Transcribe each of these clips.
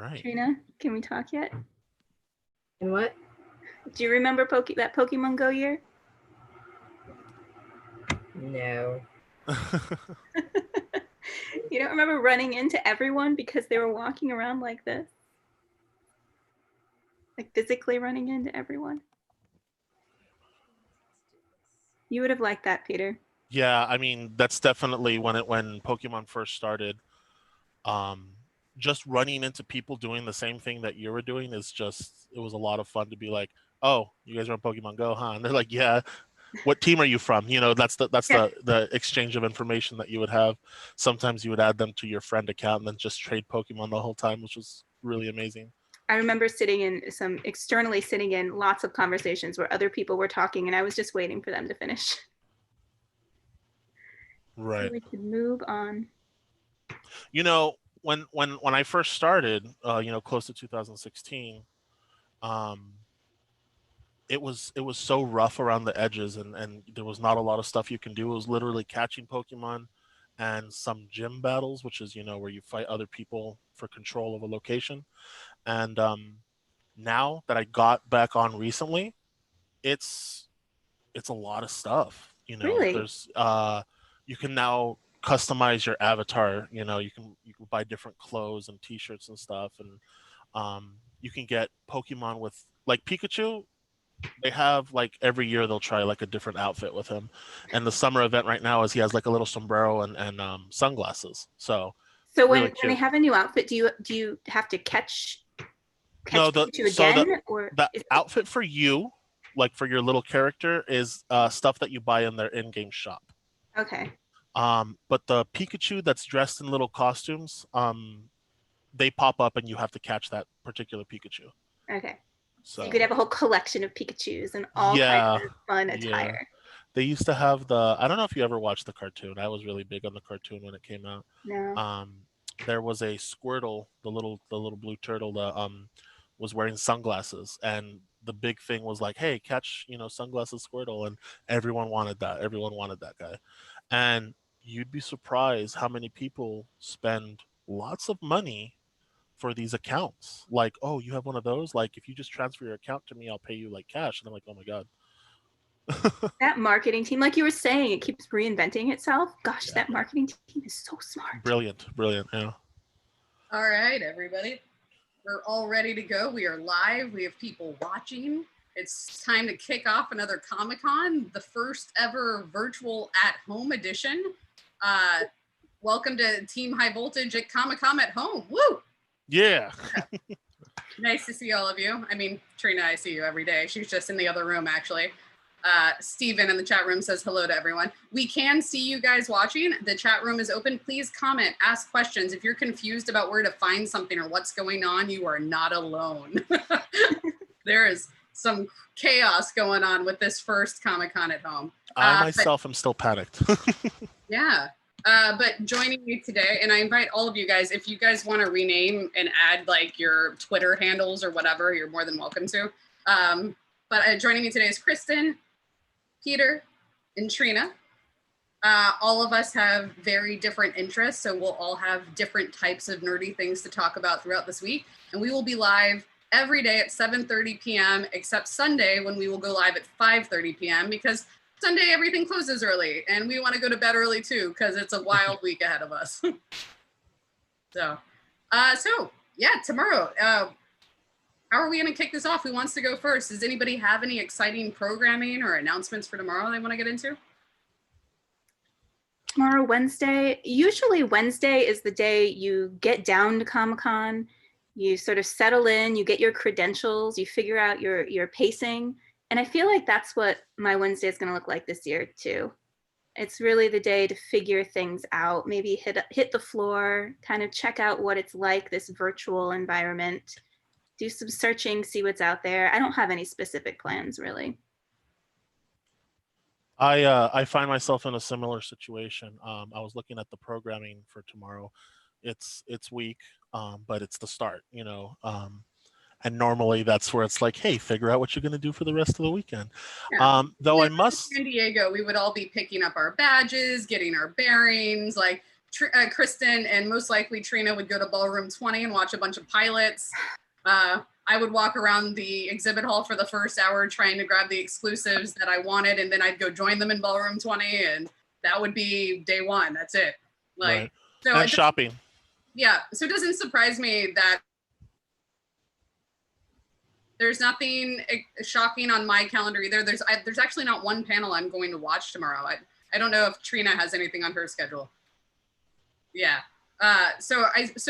right. Trina, can we talk yet? And what? Do you remember that Pokemon Go year? No. You don't remember running into everyone because they were walking around like this? Like physically running into everyone? You would have liked that, Peter. Yeah, I mean that's definitely when Pokemon first started. Just running into people doing the same thing that you were doing it was a lot of fun to be like, oh, you guys are on Pokemon Go, huh? And they're like, yeah. What team are you from? That's the exchange of information that you would have. Sometimes you would add them to your friend account and then just trade Pokemon the whole time, which was really amazing. I remember externally sitting in lots of conversations where other people were talking and I was just waiting for them to finish. Right. So we could move on. When I first started, close to 2016, it was so rough around the edges, and there was not a lot of stuff you can do. It was literally catching Pokemon and some gym battles, which is where you fight other people for control of a location. And now that I got back on recently, it's a lot of stuff. Really? There's you can now customize your avatar. You can buy different clothes and T-shirts and stuff, and you can get Pokemon with like Pikachu. They have like every year they'll try like a different outfit with him, and the summer event right now is he has like a little sombrero and sunglasses. So when they have a new outfit, do you have to catch Pikachu again, or the outfit for you, like for your little character, is stuff that you buy in their in-game shop. Okay. But the Pikachu that's dressed in little costumes, they pop up and you have to catch that particular Pikachu. Okay. So you could have a whole collection of Pikachus and all kinds of fun attire. Yeah. They used to have I don't know if you ever watched the cartoon. I was really big on the cartoon when it came out. No. There was a Squirtle, the little blue turtle that was wearing sunglasses, and the big thing was like, hey, catch sunglasses Squirtle, and everyone wanted that. Everyone wanted that guy. And you'd be surprised how many people spend lots of money for these accounts. Like, oh, you have one of those? Like, if you just transfer your account to me, I'll pay you like cash. And I'm like, oh my God. That marketing team, like you were saying, it keeps reinventing itself. Gosh, that marketing team is so smart. Brilliant, yeah. All right, everybody. We're all ready to go. We are live. We have people watching. It's time to kick off another Comic-Con, the first ever virtual at-home edition. Welcome to Team High Voltage at Comic-Con at home. Woo! Yeah. Nice to see all of you. I mean, Trina, I see you every day. She's just in the other room, actually. Steven in the chat room says hello to everyone. We can see you guys watching. The chat room is open. Please comment, ask questions. If you're confused about where to find something or what's going on, you are not alone. There is some chaos going on with this first Comic-Con at home. I myself am still panicked. Yeah. But joining me today, and I invite all of you guys, if you guys want to rename and add like your Twitter handles or whatever, you're more than welcome to. But joining me today is Kristen, Peter, and Trina. All of us have very different interests, so we'll all have different types of nerdy things to talk about throughout this week. And we will be live every day at 7:30 p.m. except Sunday, when we will go live at 5:30 p.m. because Sunday everything closes early, and we want to go to bed early too because it's a wild week ahead of us. So yeah, tomorrow. How are we going to kick this off? Who wants to go first? Does anybody have any exciting programming or announcements for tomorrow they want to get into? Tomorrow, Wednesday. Usually Wednesday is the day you get down to Comic-Con. You sort of settle in, you get your credentials, you figure out your pacing. And I feel like that's what my Wednesday is going to look like this year too. It's really the day to figure things out, maybe hit the floor, kind of check out what it's like, this virtual environment. Do some searching, see what's out there. I don't have any specific plans, really. I find myself in a similar situation. I was looking at the programming for tomorrow. It's weak, but it's the start, and normally that's where it's like, hey, figure out what you're going to do for the rest of the weekend. Yeah. Though I must. San Diego, we would all be picking up our badges, getting our bearings, like Kristen and most likely Trina would go to Ballroom 20 and watch a bunch of pilots. I would walk around the exhibit hall for the first hour trying to grab the exclusives that I wanted, and then I'd go join them in Ballroom 20, and that would be day one. That's it. Like, Right. so And shopping. yeah, so it doesn't surprise me that there's nothing shocking on my calendar either. There's actually not one panel I'm going to watch tomorrow. I don't know if Trina has anything on her schedule. Yeah. So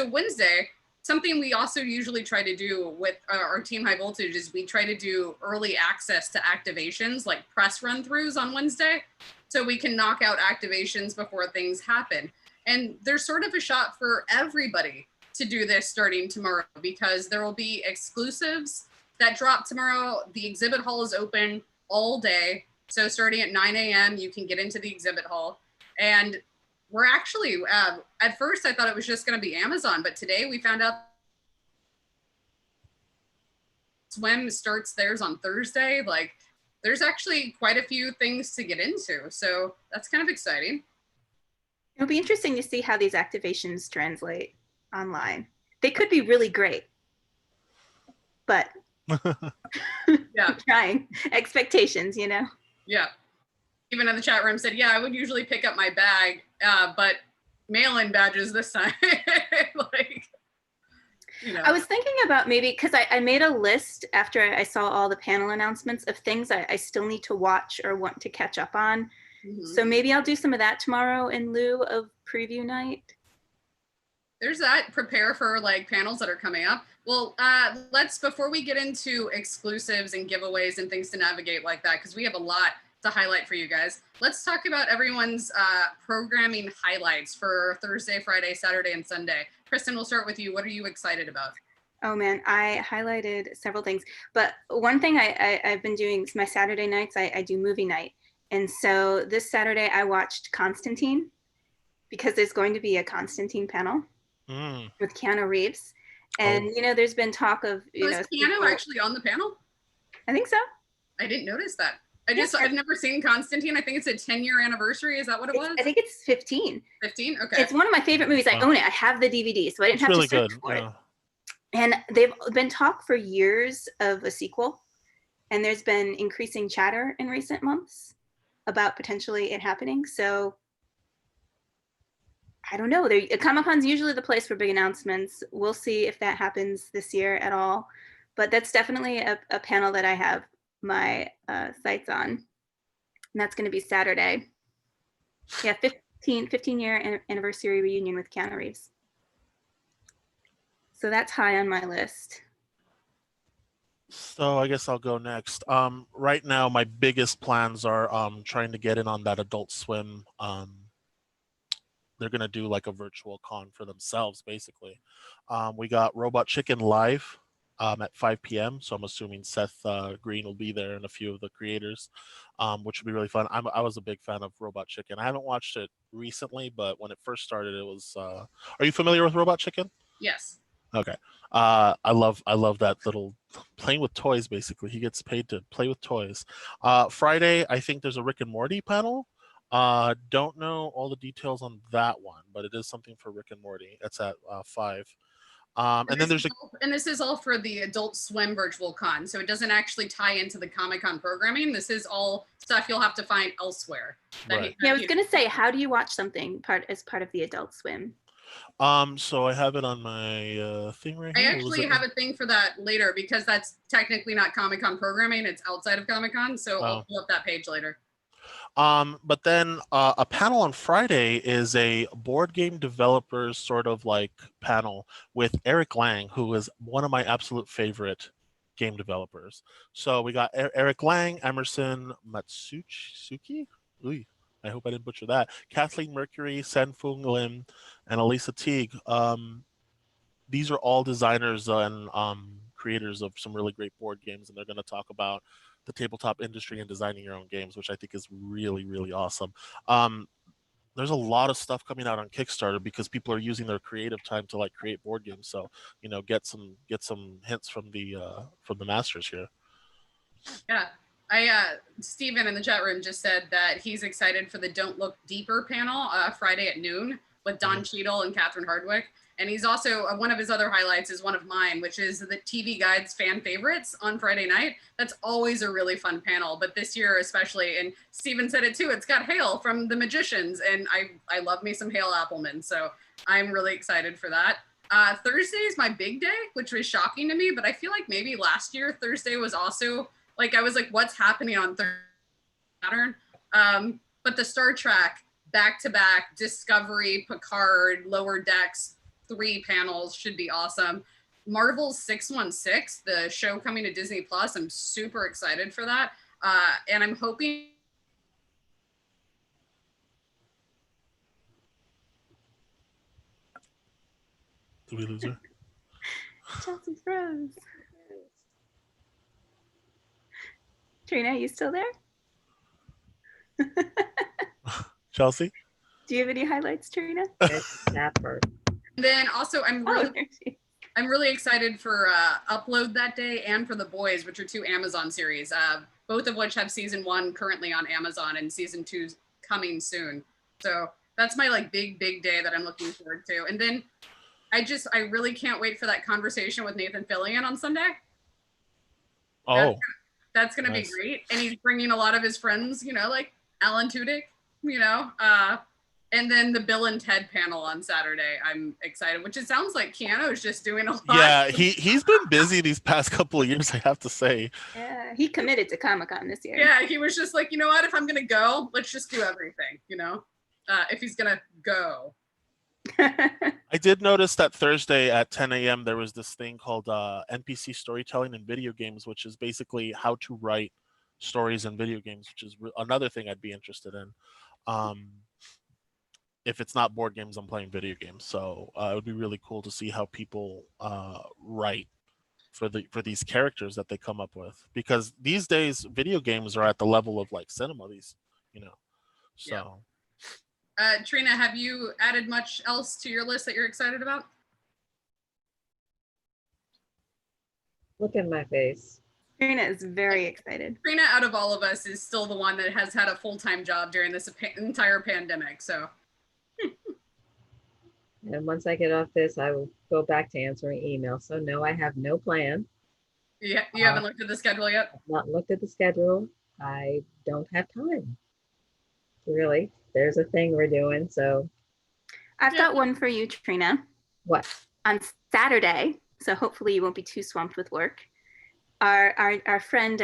Wednesday, something we also usually try to do with our team High Voltage is we try to do early access to activations, like press run-throughs on Wednesday, so we can knock out activations before things happen. And there's sort of a shot for everybody to do this starting tomorrow, because there will be exclusives that drop tomorrow. The exhibit hall is open all day. So starting at 9 a.m., you can get into the exhibit hall. And we're actually, at first I thought it was just going to be Amazon, but today we found out Swim starts theirs on Thursday. Like, there's actually quite a few things to get into. So that's kind of exciting. It'll be interesting to see how these activations translate online. They could be really great, but Yeah. I'm trying. Expectations, you know? Yeah. Even in the chat room said, yeah, I would usually pick up my bag, but mail-in badges this time. Like, you know. I was thinking about maybe, because I made a list after I saw all the panel announcements of things I still need to watch or want to catch up on. So maybe I'll do some of that tomorrow in lieu of preview night. There's that. Prepare for like panels that are coming up. Well, before we get into exclusives and giveaways and things to navigate like that, because we have a lot to highlight for you guys, let's talk about everyone's programming highlights for Thursday, Friday, Saturday, and Sunday. Kristen, we'll start with you. What are you excited about? Oh man, I highlighted several things, but one thing I've been doing is my Saturday nights, I do movie night. And so this Saturday I watched Constantine, because there's going to be a Constantine panel with Keanu Reeves. And, you know, there's been talk of, you know. Is Keanu actually on the panel? I think so. I didn't notice that. I've never seen Constantine. I think it's a 10-year anniversary. Is that what it was? I think it's 15. 15? Okay. It's one of my favorite movies. I own it. I have the DVD, so I didn't have really to search good. for Yeah. it. And they've been talk for years of a sequel. And there's been increasing chatter in recent months about potentially it happening. So I don't know. Comic-Con's usually the place for big announcements. We'll see if that happens this year at all. But that's definitely a panel that I have my sights on. And that's going to be Saturday. Yeah, 15-year anniversary reunion with Keanu Reeves. So that's high on my list. So I guess I'll go next. Right now, my biggest plans are trying to get in on that Adult Swim. They're gonna do like a virtual con for themselves, basically. We got Robot Chicken live at 5 p.m. So I'm assuming Seth Green will be there and a few of the creators, which will be really fun. I was a big fan of Robot Chicken. I haven't watched it recently, but when it first started, it was. Are you familiar with Robot Chicken? Yes. Okay. I love that little playing with toys. Basically, he gets paid to play with toys. Friday, I think there's a Rick and Morty panel. Don't know all the details on that one, but it is something for Rick and Morty. It's at 5. And then there's this is all for the Adult Swim virtual con, so it doesn't actually tie into the Comic-Con programming. This is all stuff you'll have to find elsewhere. Right. Yeah, I was gonna say, how do you watch something as part of the Adult Swim? So I have it on my thing right here. I actually have a thing for that later, because that's technically not Comic-Con programming. It's outside of Comic-Con, so I'll pull up that page later. But then a panel on Friday is a board game developers sort of like panel with Eric Lang, who is one of my absolute favorite game developers. So we got Eric Lang, Emerson Matsuki. I hope I didn't butcher that. Kathleen Mercury, Sen-Fung Lim, and Elisa Teague. These are all designers and creators of some really great board games, and they're going to talk about the tabletop industry and designing your own games, which I think is really, really awesome. There's a lot of stuff coming out on Kickstarter because people are using their creative time to like create board games. So, you know, get some hints from the masters here. Yeah. Steven in the chat room just said that he's excited for the Don't Look Deeper panel Friday at noon. with Don Cheadle and Catherine Hardwicke. And he's also, one of his other highlights is one of mine, which is the TV Guide's fan favorites on Friday night. That's always a really fun panel, but this year especially, and Steven said it too, it's got Hale from The Magicians, and I love me some Hale Appleman, so I'm really excited for that. Thursday is my big day, which was shocking to me, but I feel like maybe last year Thursday was also, like, I was like, what's happening on Thursday pattern? But the Star Trek back-to-back, Discovery, Picard, Lower Decks, 3 panels should be awesome. Marvel's 616, the show coming to Disney Plus, I'm super excited for that. And I'm hoping Did we lose her? Chelsea froze. Trina, are you still there? Chelsea? Do you have any highlights, Trina? That part. and then also I'm really Oh, there she is. I'm really excited for Upload that day and for The Boys, which are 2 Amazon series, both of which have season 1 currently on Amazon and season 2's coming soon. So that's my like big day that I'm looking forward to. And then I really can't wait for that conversation with Nathan Fillion on Sunday. Oh, That's going to Nice. be great. And he's bringing a lot of his friends, you know, like Alan Tudyk, you know, and then the Bill and Ted panel on Saturday. I'm excited, which it sounds like Keanu is just doing a lot. yeah. He's been busy these past couple of years, I have to say. Yeah, he committed to Comic-Con this year. Yeah, he was just like, you know what? If I'm going to go, let's just do everything, you know, if he's going to go. I did notice that Thursday at 10 a.m. there was this thing called NPC storytelling in video games, which is basically how to write stories in video games, which is another thing I'd be interested in. If it's not board games, I'm playing video games, so it would be really cool to see how people write for these characters that they come up with, because these days video games are at the level of like cinema. These, you know, so. Yeah. Trina, have you added much else to your list that you're excited about? Look at my face. Trina is very excited. Trina, out of all of us, is still the one that has had a full-time job during this entire pandemic. So And once I get off this, I will go back to answering emails. So no, I have no plan. you haven't looked at the schedule yet? I've not looked at the schedule. I don't have time. Really, there's a thing we're doing. So I've Yeah. got one for you, Trina. what? On Saturday, so hopefully you won't be too swamped with work. Our friend,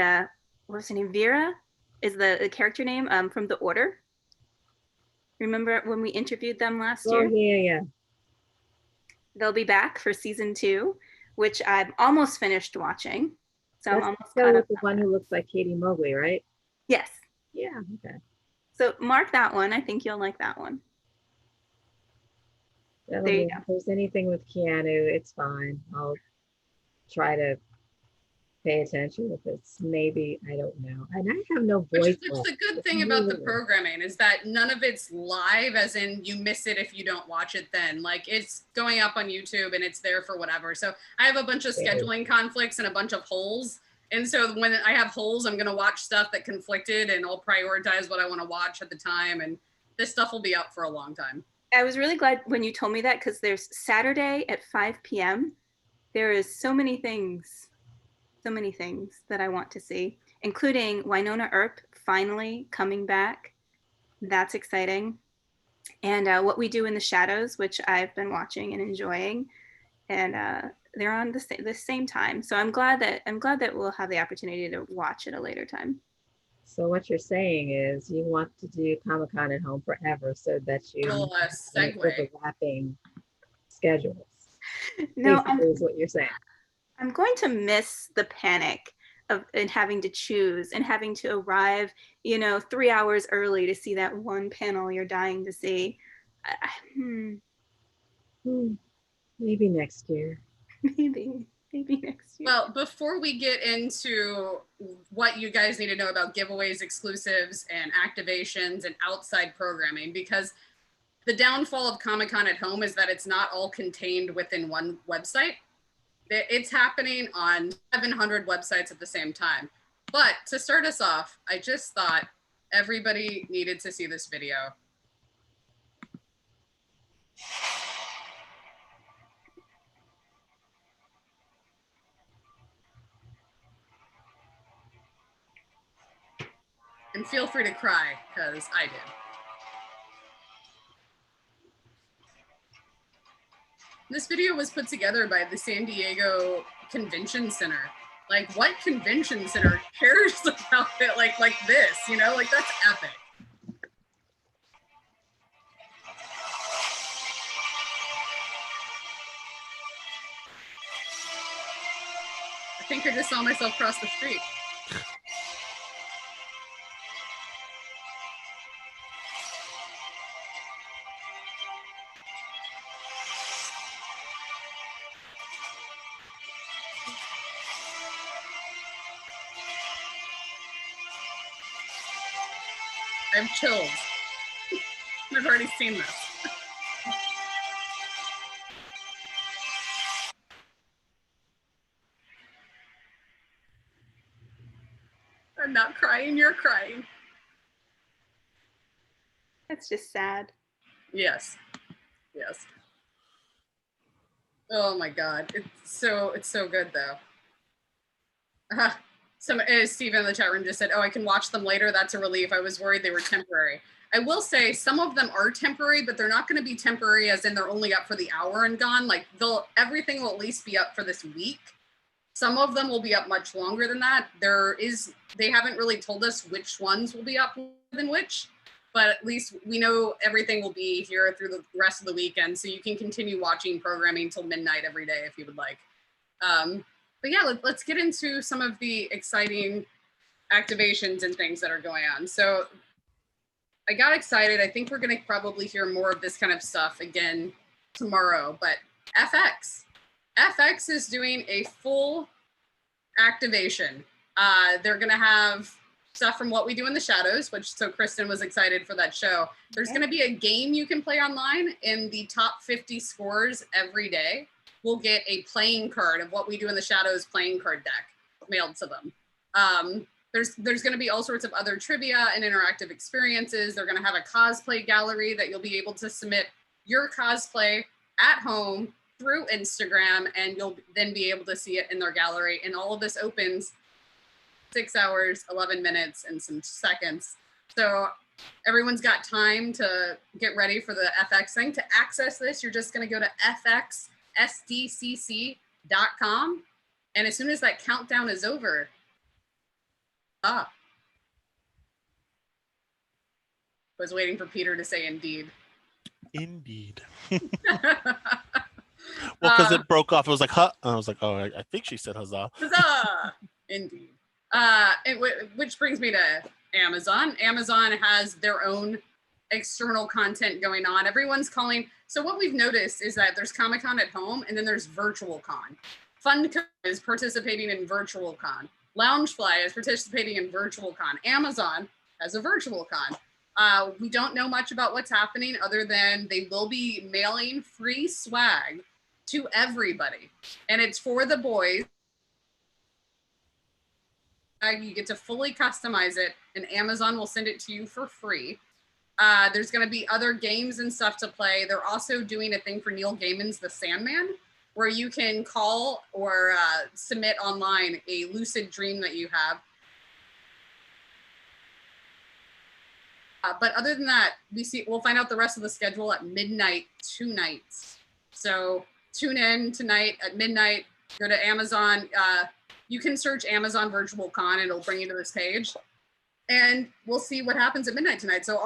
what was her name? Vera is the character name from The Order. Remember when we interviewed them last Oh, year? yeah. They'll be back for season 2, which I'm almost finished watching. So I'm That's almost the caught show up. with the one who looks like Katie Mowgli, right? Yes. Yeah. Okay. So mark that one. I think you'll like that one. Well, There you if there's anything with Keanu, it's fine. I'll try to pay attention if it's maybe, I don't know. And I have no voice. Which is left. the good It's thing about the really- programming is that none of it's live, as in you miss it if you don't watch it then. Like it's going up on YouTube and it's there for whatever. So I have a bunch of Yeah. scheduling conflicts and a bunch of holes. And so when I have holes, I'm going to watch stuff that conflicted and I'll prioritize what I want to watch at the time. And this stuff will be up for a long time. I was really glad when you told me that, because there's Saturday at 5 p.m. There is so many things that I want to see, including Winona Earp finally coming back. That's exciting. And What We Do in the Shadows, which I've been watching and enjoying. And they're on the same time. So I'm glad that we'll have the opportunity to watch at a later time. So what you're saying is you want to do Comic-Con at home forever so that you Little have segue. overlapping schedules. No, Basically is what you're saying. I'm going to miss the panic of and having to choose and having to arrive, 3 hours early to see that one panel you're dying to see. Maybe next year. Maybe next year. Well, before we get into what you guys need to know about giveaways, exclusives, and activations and outside programming, because the downfall of Comic-Con at home is that it's not all contained within one website. It's happening on 700 websites at the same time. But to start us off, I just thought everybody needed to see this video. And feel free to cry, because I did. This video was put together by the San Diego Convention Center. Like, what convention center cares about it like this, you know? Like, that's epic. I think I just saw myself cross the street. I have chills. I've already seen this. I'm not crying, you're crying. That's just sad. Yes. Yes. Oh my God. It's so good though. Steve in the chat room just said, oh, I can watch them later. That's a relief. I was worried they were temporary. I will say some of them are temporary, but they're not going to be temporary as in they're only up for the hour and gone. Like everything will at least be up for this week. Some of them will be up much longer than that. They haven't really told us which ones will be up more than which, but at least we know everything will be here through the rest of the weekend. So you can continue watching programming till midnight every day if you would like. But yeah, let's get into some of the exciting activations and things that are going on. So I got excited. I think we're going to probably hear more of this kind of stuff again tomorrow, but FX is doing a full activation. They're going to have stuff from What We Do in the Shadows, so Kristen was excited for that show. There's going to be a game you can play online, in the top 50 scores every day will get a playing card of What We Do in the Shadows playing card deck mailed to them. There's going to be all sorts of other trivia and interactive experiences. They're going to have a cosplay gallery that you'll be able to submit your cosplay at home through Instagram, and you'll then be able to see it in their gallery. And all of this opens 6 hours, 11 minutes, and some seconds. So everyone's got time to get ready for the FX thing. To access this, you're just going to go to fxsdcc.com. And as soon as that countdown is over, I was waiting for Peter to say indeed. Indeed. Well, because it broke off. It was like, huh? And I was like, oh, I think she said huzzah. Huzzah! Indeed. Which brings me to Amazon. Amazon has their own external content going on. Everyone's calling. So what we've noticed is that there's Comic-Con at home, and then there's Virtual Con. FunCon is participating in Virtual Con. Loungefly is participating in Virtual Con. Amazon has a Virtual Con. We don't know much about what's happening other than they will be mailing free swag to everybody. And it's for the boys. You get to fully customize it, and Amazon will send it to you for free. There's going to be other games and stuff to play. They're also doing a thing for Neil Gaiman's The Sandman, where you can call or submit online a lucid dream that you have. But other than that, we'll find out the rest of the schedule at midnight tonight. So tune in tonight at midnight. Go to Amazon. You can search Amazon Virtual Con, and it'll bring you to this page. And we'll see what happens at midnight tonight. So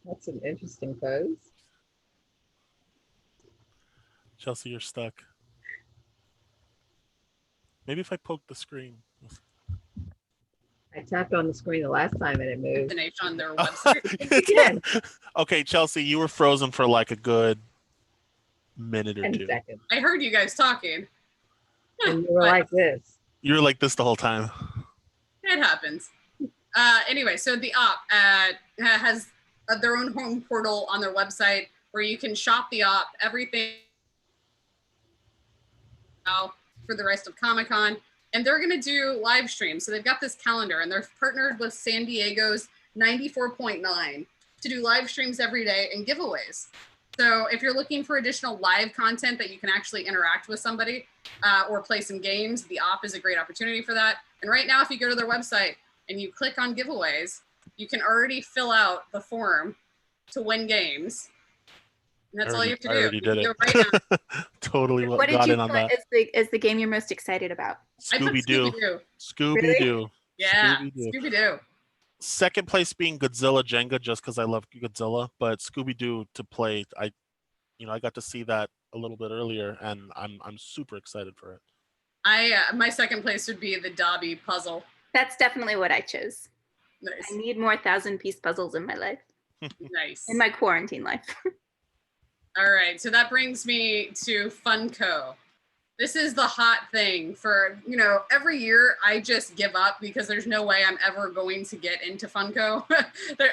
That's an interesting pose. Chelsea, you're stuck. Maybe if I poke the screen. I tapped on the screen the last time and it moved. on their website. Yeah. Okay, Chelsea, you were frozen for like a good minute or 10 two. seconds. I heard you guys talking. And you were like this. You were like this the whole time. It happens. Anyway, so the op has their own home portal on their website where you can shop the op, everything now for the rest of Comic-Con. and they're going to do live streams. So they've got this calendar, and they're partnered with San Diego's 94.9 to do live streams every day and giveaways. So if you're looking for additional live content that you can actually interact with somebody or play some games, the op is a great opportunity for that. And right now, if you go to their website and you click on giveaways, you can already fill out the form to win games. And that's all you have to do. I already did You it. can go right now. Totally What did got you in on put that. as the game you're most excited about? I put Scooby Doo. Scooby-Doo. Scooby Doo. Yeah, Scooby-Doo. Scooby-Doo. Second place being Godzilla Jenga, just because I love Godzilla, but Scooby Doo to play. I got to see that a little bit earlier, and I'm super excited for it. My second place would be the Dobby puzzle. That's definitely what I chose. Nice. I need more 1,000-piece puzzles in my life, Nice. in my quarantine life. All right, so that brings me to Funko. This is the hot thing for, every year I just give up because there's no way I'm ever going to get into Funko.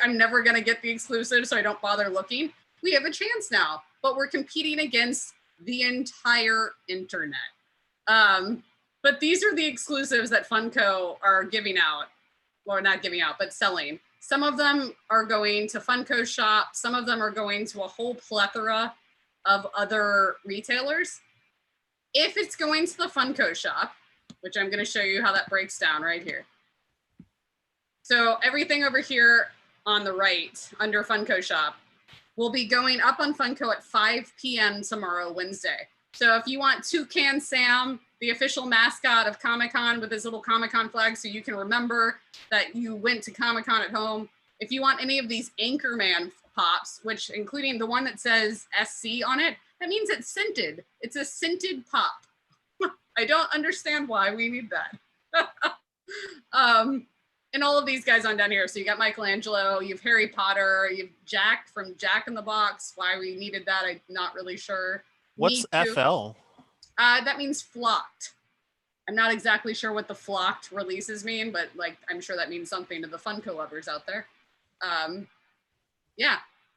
I'm never going to get the exclusive, so I don't bother looking. We have a chance now, but we're competing against the entire internet. But these are the exclusives that Funko are giving out. Well, not giving out, but selling. Some of them are going to Funko Shop. Some of them are going to a whole plethora of other retailers. If it's going to the Funko Shop, which I'm going to show you how that breaks down right here. So everything over here on the right under Funko Shop will be going up on Funko at 5 p.m. tomorrow, Wednesday. So if you want Toucan Sam, the official mascot of Comic-Con with his little Comic-Con flag so you can remember that you went to Comic-Con at home. If you want any of these Anchorman pops, which including the one that says SC on it, that means it's scented. It's a scented pop. I don't understand why we need that. And all of these guys on down here. So you got Michelangelo, you have Harry Potter, you have Jack from Jack in the Box. Why we needed that, I'm not really sure. What's FL? That means flocked. I'm not exactly sure what the flocked releases mean, but I'm sure that means something to the Funko lovers out there. Yeah.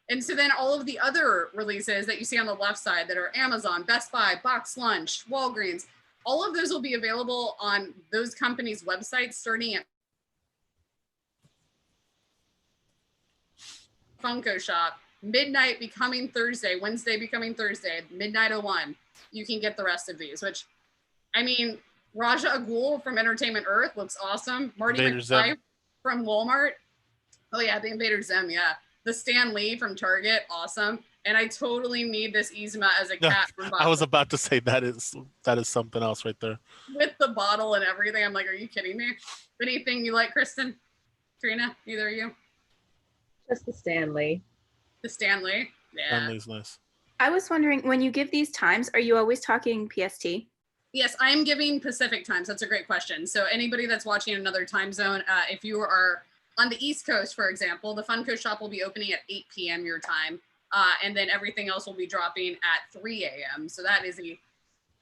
And so then all of the other releases that you see on the left side that are Amazon, Best Buy, Box Lunch, Walgreens, all of those will be available on those companies' websites starting at Funko Shop, midnight becoming Thursday, Wednesday becoming Thursday, midnight 01. You can get the rest of these, which, Raja Agul from Entertainment Earth looks awesome. Marty McFly from Walmart. Oh yeah, the Invader Zim, yeah. The Stan Lee from Target, awesome. And I totally need this Yzma as a cat from Box. I was about to say that is something else right there. With the bottle and everything. I'm like, are you kidding me? Anything you like, Kristen? Trina, either of you? Just the Stan Lee. The Stan Lee? Yeah. Stan Lee's nice. I was wondering, when you give these times, are you always talking PST? Yes, I'm giving Pacific times. That's a great question. So anybody that's watching another time zone, if you are on the East Coast, for example, the Funko Shop will be opening at 8 p.m. your time. And then everything else will be dropping at 3 a.m. So that is a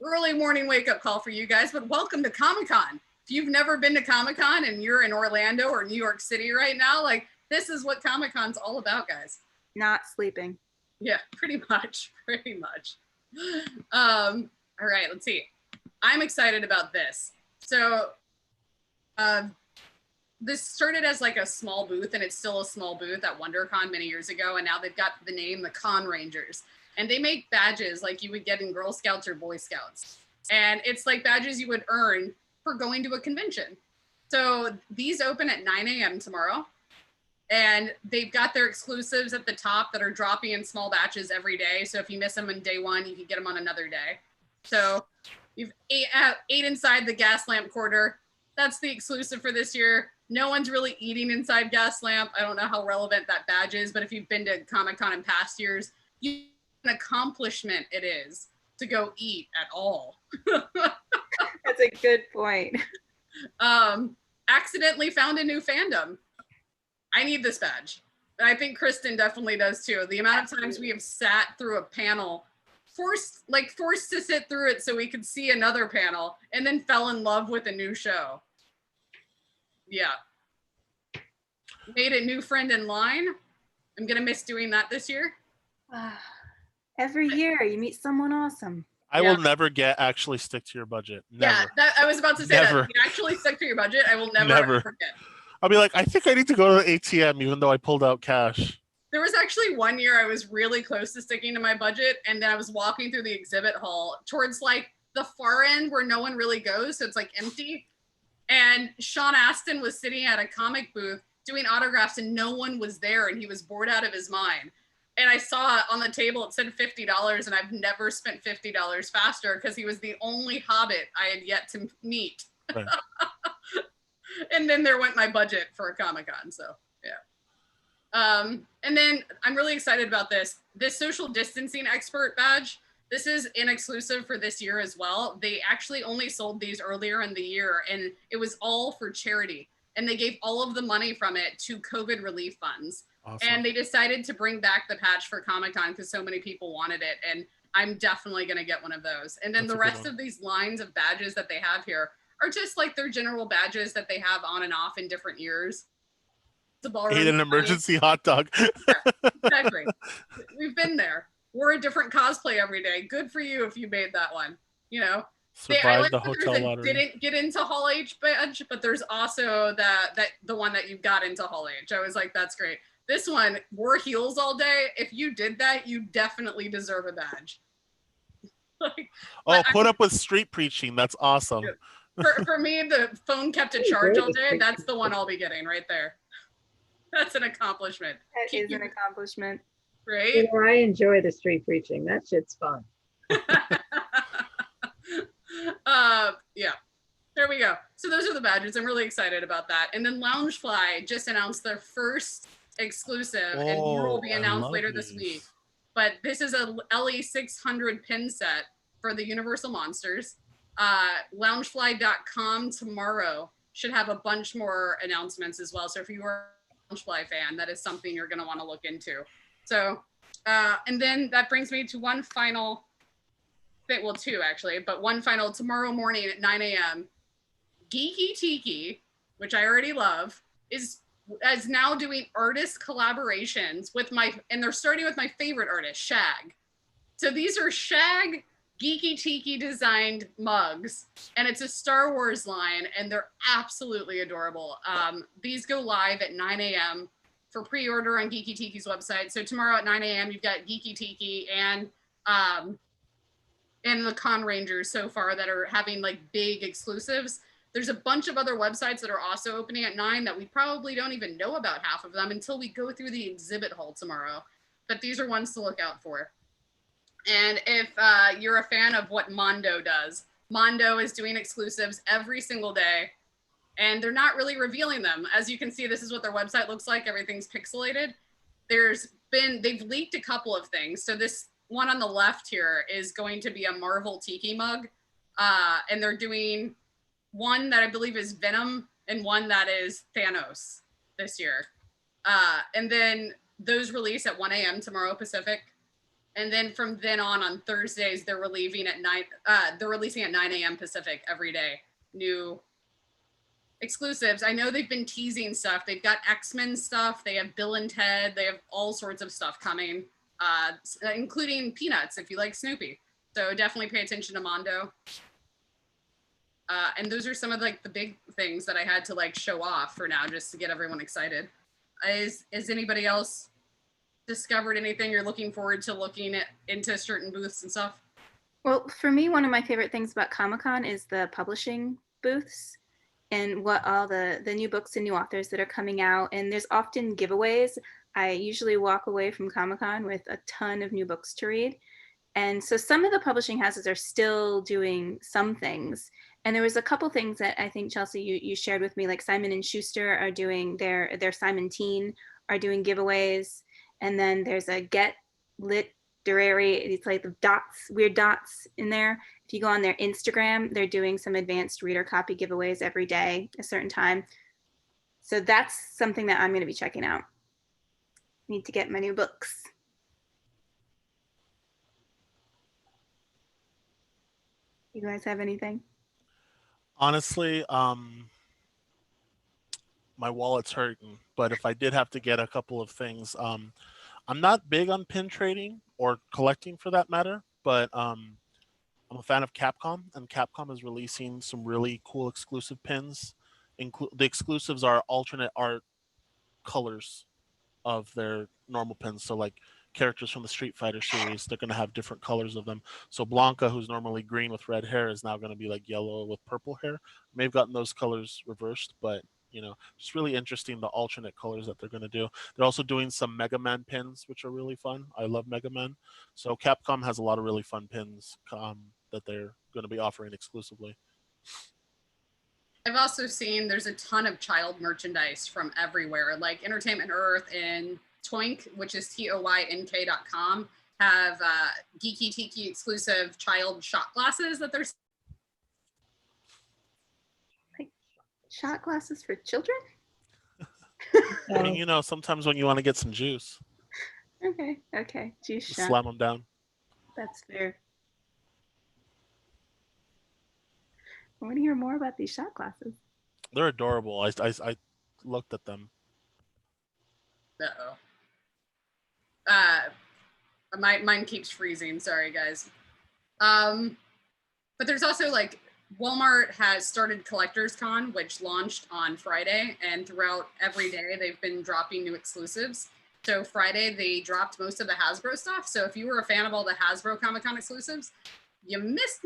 early morning wake-up call for you guys. But welcome to Comic-Con. If you've never been to Comic-Con and you're in Orlando or New York City right now, this is what Comic-Con's all about, guys. Not sleeping. Yeah, pretty much. All right, let's see. I'm excited about this. So this started as a small booth, and it's still a small booth at WonderCon many years ago, and now they've got the name the Con Rangers. And they make badges like you would get in Girl Scouts or Boy Scouts. And it's like badges you would earn for going to a convention. So these open at 9 a.m. tomorrow. And they've got their exclusives at the top that are dropping in small batches every day. So if you miss them on day one, you can get them on another day. So you've eight inside the gas lamp quarter. That's the exclusive for this year. No one's really eating inside gas lamp. I don't know how relevant that badge is, but if you've been to Comic-Con in past years, an accomplishment it is to go eat at all. That's a good point. Accidentally found a new fandom. I need this badge. And I think Kristen definitely does too. The amount of times we have sat through a panel, forced to sit through it so we could see another panel, and then fell in love with a new show. Yeah. Made a new friend in line. I'm gonna miss doing that this year. Every year you meet someone awesome. I Yeah. will never actually stick to your budget. Never. Yeah, that, I was about to say Never. that. You actually stick to your budget. I will never Never. forget. I'll be like, I think I need to go to the ATM, even though I pulled out cash. There was actually one year I was really close to sticking to my budget, and then I was walking through the exhibit hall towards like the far end where no one really goes, so it's like empty. And Sean Astin was sitting at a comic booth doing autographs, and no one was there, and he was bored out of his mind. And I saw on the table it said $50, and I've never spent $50 faster because he was the only Hobbit I had yet to meet. Right. And then there went my budget for a Comic-Con. So yeah. And then I'm really excited about this social distancing expert badge. This is an exclusive for this year as well. They actually only sold these earlier in the year, and it was all for charity. And they gave all of the money from it to COVID relief funds. Awesome. And they decided to bring back the patch for Comic-Con because so many people wanted it. And I'm definitely going to get one of those. And then That's the a good rest one. of these lines of badges that they have here are just like their general badges that they have on and off in different years. The ballroom. Ate an emergency hot dog. Exactly. We've been there. We're a different cosplay every day. Good for you if you made that one. You know, I Survived like the that there's hotel a lottery. didn't get into Hall H badge, but there's also that the one that you got into Hall H. I was like, that's great. This one, wore heels all day. If you did that, you definitely deserve a badge. Like, Oh, put up with street preaching. That's awesome. for me, the phone kept a charge all day. That's the one I'll be getting right there. That's an accomplishment. That is an accomplishment. Right? You know, I enjoy the street preaching. That shit's fun. Yeah, there we go. So those are the badges. I'm really excited about that. And then Loungefly just announced their first exclusive, and more will be I announced love later this these. week. But this is a LE600 pin set for the Universal Monsters. Loungefly.com tomorrow should have a bunch more announcements as well. So if you are a Loungefly fan, that is something you're going to want to look into. So, and then that brings me to one final thing, well, two actually, but one final tomorrow morning at 9 a.m. Geeky Tiki, which I already love, is now doing artist collaborations with and they're starting with my favorite artist, Shag. So these are Shag Geeky Tiki designed mugs, and it's a Star Wars line, and they're absolutely adorable. These go live at 9 a.m. for pre-order on Geeky Tiki's website. So tomorrow at 9 a.m. you've got Geeky Tiki and the Con Rangers so far that are having like big exclusives. There's a bunch of other websites that are also opening at 9 that we probably don't even know about half of them until we go through the exhibit hall tomorrow. But these are ones to look out for. And if you're a fan of what Mondo does, Mondo is doing exclusives every single day, and they're not really revealing them. As you can see, this is what their website looks like. Everything's pixelated. They've leaked a couple of things. So this one on the left here is going to be a Marvel Tiki mug. And they're doing one that I believe is Venom and one that is Thanos this year. And then those release at 1 a.m. tomorrow Pacific. And then from then on Thursdays, they're releasing at 9 a.m. Pacific every day. New exclusives. I know they've been teasing stuff. They've got X-Men stuff. They have Bill and Ted. They have all sorts of stuff coming, including Peanuts if you like Snoopy. So definitely pay attention to Mondo. And those are some of like the big things that I had to like show off for now, just to get everyone excited. Is anybody else discovered anything you're looking forward to looking into certain booths and stuff? Well, for me, one of my favorite things about Comic-Con is the publishing booths and what all the new books and new authors that are coming out. And there's often giveaways. I usually walk away from Comic-Con with a ton of new books to read. And so some of the publishing houses are still doing some things. And there was a couple things that I think, Chelsea, you shared with me, like Simon & Schuster are doing their Simon Teen are doing giveaways. And then there's a Get Literary, it's like the dots, weird dots in there. If you go on their Instagram, they're doing some advanced reader copy giveaways every day, a certain time. So that's something that I'm going to be checking out. Need to get my new books. You guys have anything? Honestly, my wallet's hurting, but if I did have to get a couple of things, I'm not big on pin trading or collecting for that matter, but I'm a fan of Capcom, and Capcom is releasing some really cool exclusive pins. The exclusives are alternate art colors of their normal pins. So like characters from the Street Fighter series, they're going to have different colors of them. So Blanca, who's normally green with red hair, is now going to be like yellow with purple hair. May have gotten those colors reversed, but just really interesting the alternate colors that they're going to do. They're also doing some Mega Man pins, which are really fun. I love Mega Man. So Capcom has a lot of really fun pins that they're going to be offering exclusively. I've also seen there's a ton of child merchandise from everywhere, like Entertainment Earth and Toynk, which is toynk.com, have Geeky Tiki exclusive child shot glasses that they're Shot glasses for children? I mean, sometimes when you want to get some juice, Okay. Juice just shot. slam them down. That's fair. I want to hear more about these shot glasses. They're adorable. I looked at them. Mine keeps freezing. Sorry, guys. But there's also like Walmart has started Collectors Con, which launched on Friday, and throughout every day they've been dropping new exclusives. So Friday they dropped most of the Hasbro stuff. So if you were a fan of all the Hasbro Comic-Con exclusives, you missed.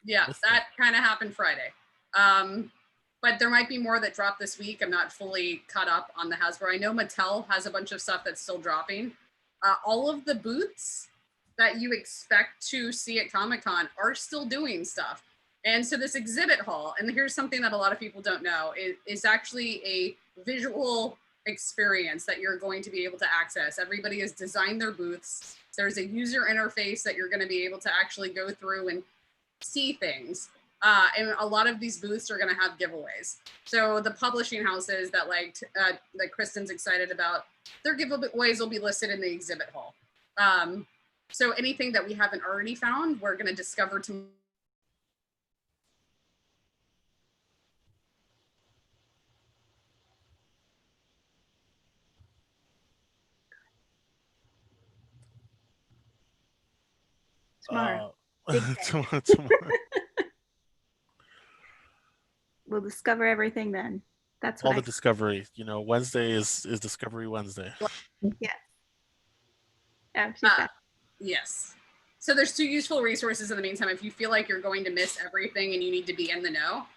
Yeah, that kind of happened Friday. But there might be more that drop this week. I'm not fully caught up on the Hasbro. I know Mattel has a bunch of stuff that's still dropping. All of the booths that you expect to see at Comic-Con are still doing stuff. And so this exhibit hall, and here's something that a lot of people don't know, is actually a visual experience that you're going to be able to access. Everybody has designed their booths. There's a user interface that you're going to be able to actually go through and see things. And a lot of these booths are going to have giveaways. So the publishing houses that that Kristen's excited about, their giveaways will be listed in the exhibit hall. So anything that we haven't already found, we're going to discover tomorrow. Tomorrow. Tomorrow. We'll discover everything then. That's all what the discovery. Wednesday is Discovery Wednesday. Yes. Oh, she's back. Yes. So there's 2 useful resources in the meantime if you feel like you're going to miss everything and you need to be in the know.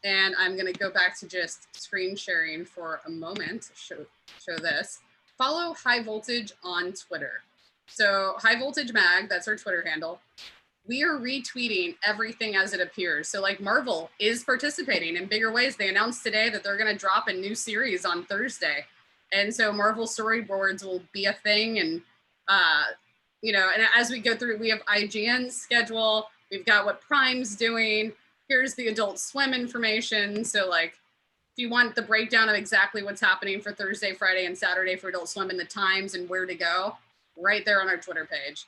And I'm going to go back to just screen sharing for a moment to show this. Follow High Voltage on Twitter. So High Voltage Mag, that's our Twitter handle. We are retweeting everything as it appears. So like Marvel is participating in bigger ways. They announced today that they're going to drop a new series on Thursday. And so Marvel storyboards will be a thing. And, and as we go through, we have IGN's schedule. We've got what Prime's doing. Here's the Adult Swim information. So like, if you want the breakdown of exactly what's happening for Thursday, Friday, and Saturday for Adult Swim and the times and where to go, right there on our Twitter page.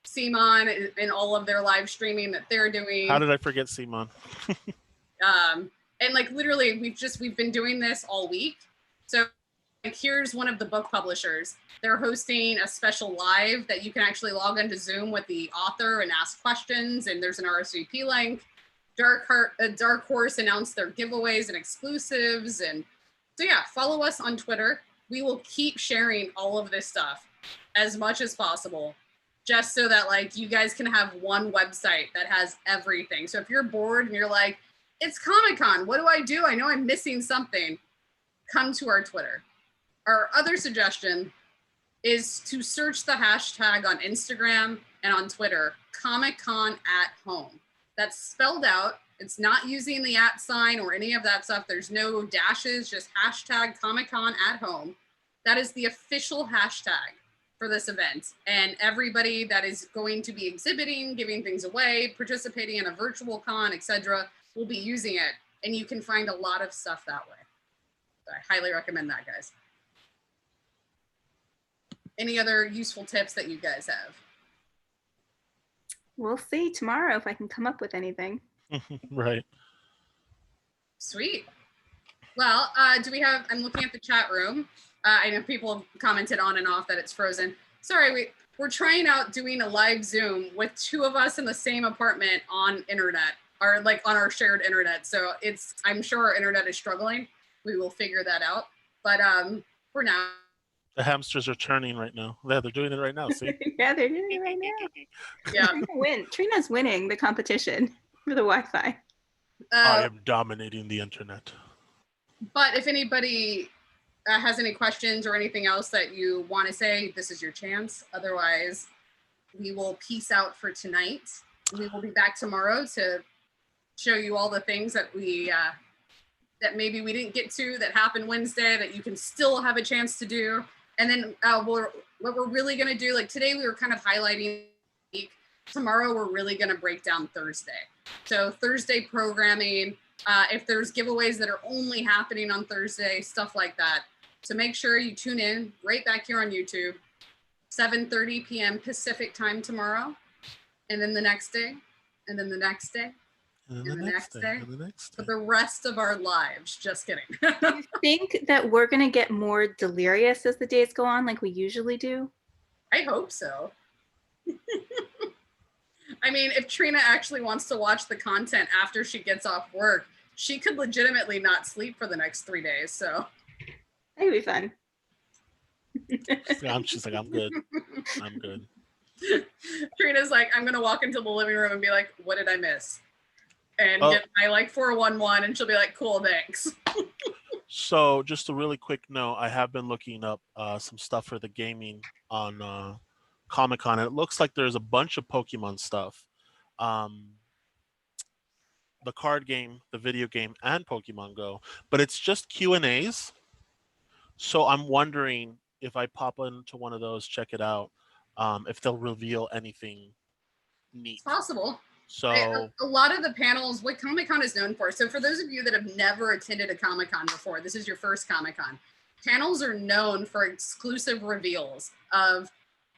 CMON and all of their live streaming that they're doing. How did I forget CMON? And like literally we've been doing this all week. So like here's one of the book publishers. They're hosting a special live that you can actually log into Zoom with the author and ask questions, and there's an RSVP link. Dark Horse announced their giveaways and exclusives. And so yeah, follow us on Twitter. We will keep sharing all of this stuff as much as possible, just so that like you guys can have one website that has everything. So if you're bored and you're like, it's Comic-Con, what do? I know I'm missing something. Come to our Twitter. Our other suggestion is to search the hashtag on Instagram and on Twitter, Comic-Con@home. That's spelled out. It's not using the @ sign or any of that stuff. There's no dashes, just hashtag Comic-Con@home. That is the official hashtag for this event. And everybody that is going to be exhibiting, giving things away, participating in a virtual con, etc., will be using it. And you can find a lot of stuff that way. So I highly recommend that, guys. Any other useful tips that you guys have? We'll see tomorrow if I can come up with anything. Right. Sweet. Well, do we have, I'm looking at the chat room. I know people have commented on and off that it's frozen. Sorry, we're trying out doing a live Zoom with 2 of us in the same apartment on internet, or like on our shared internet. So I'm sure our internet is struggling. We will figure that out. But for now, The hamsters are turning right now. Yeah, they're doing it right now. See? Yeah, they're doing it right now. yeah. Trina's winning the competition for the Wi-Fi. I am dominating the internet. But if anybody has any questions or anything else that you want to say, this is your chance. Otherwise, we will peace out for tonight. We will be back tomorrow to show you all the things that that maybe we didn't get to that happened Wednesday that you can still have a chance to do. And then what we're really going to do, like today we were kind of highlighting the week. Tomorrow we're really going to break down Thursday. So Thursday programming, if there's giveaways that are only happening on Thursday, stuff like that. So make sure you tune in right back here on YouTube, 7:30 p.m. Pacific time tomorrow. And then the next day, and then the next day, And and the next day, and the next for day. the rest of our lives. Just kidding. Do you think that we're going to get more delirious as the days go on like we usually do? I hope so. I mean, if Trina actually wants to watch the content after she gets off work, she could legitimately not sleep for the next 3 days. So That'd be fun. She's like, I'm good. I'm good. Trina's like, I'm going to walk into the living room and be like, what did I miss? And Oh. get my like 411, and she'll be like, cool, thanks. So just a really quick note, I have been looking up some stuff for the gaming on Comic-Con, and it looks like there's a bunch of Pokemon stuff. The card game, the video game, and Pokemon Go, but it's just Q&As. So I'm wondering if I pop into one of those, check it out, if they'll reveal anything neat. It's possible. So A lot of the panels, what Comic-Con is known for. So for those of you that have never attended a Comic-Con before, this is your first Comic-Con. Panels are known for exclusive reveals of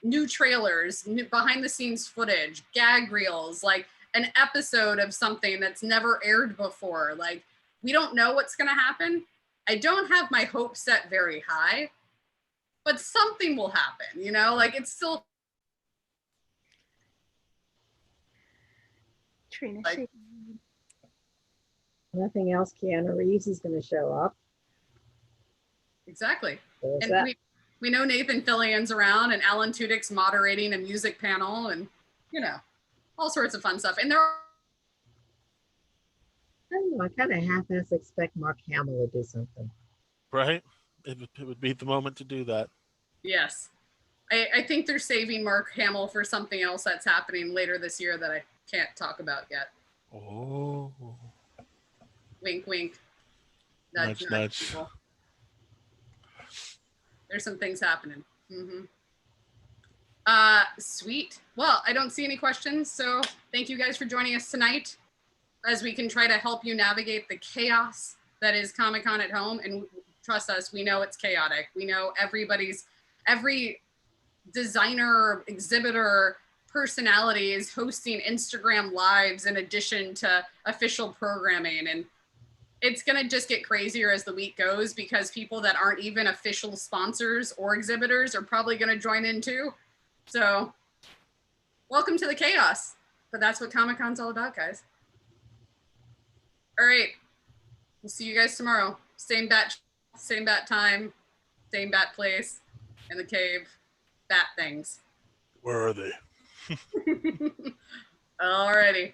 new trailers, new behind the scenes footage, gag reels, like an episode of something that's never aired before. Like, we don't know what's going to happen. I don't have my hopes set very high, but something will happen, you know, like it's still Trina, Like- Nothing else. Keanu Reeves is going to show up. exactly. There's And that. we know Nathan Fillion's around and Alan Tudyk's moderating a music panel and, you know, all sorts of fun stuff. And there are I don't know. I kind of half-ass expect Mark Hamill to do something. right, it would be the moment to do that. yes. I think they're saving Mark Hamill for something else that's happening later this year that I can't talk about yet. Oh, Wink, wink. Nudge, nudge. people. There's some things happening. Sweet. Well, I don't see any questions, so thank you guys for joining us tonight as we can try to help you navigate the chaos that is Comic-Con at home. And trust us, we know it's chaotic. We know every designer, exhibitor, personality is hosting Instagram lives in addition to official programming. And it's going to just get crazier as the week goes because people that aren't even official sponsors or exhibitors are probably going to join in too. So welcome to the chaos, but that's what Comic-Con's all about, guys. All right. We'll see you guys tomorrow. Same bat time, same bat place, in the cave, bat things. Where are they? Alrighty.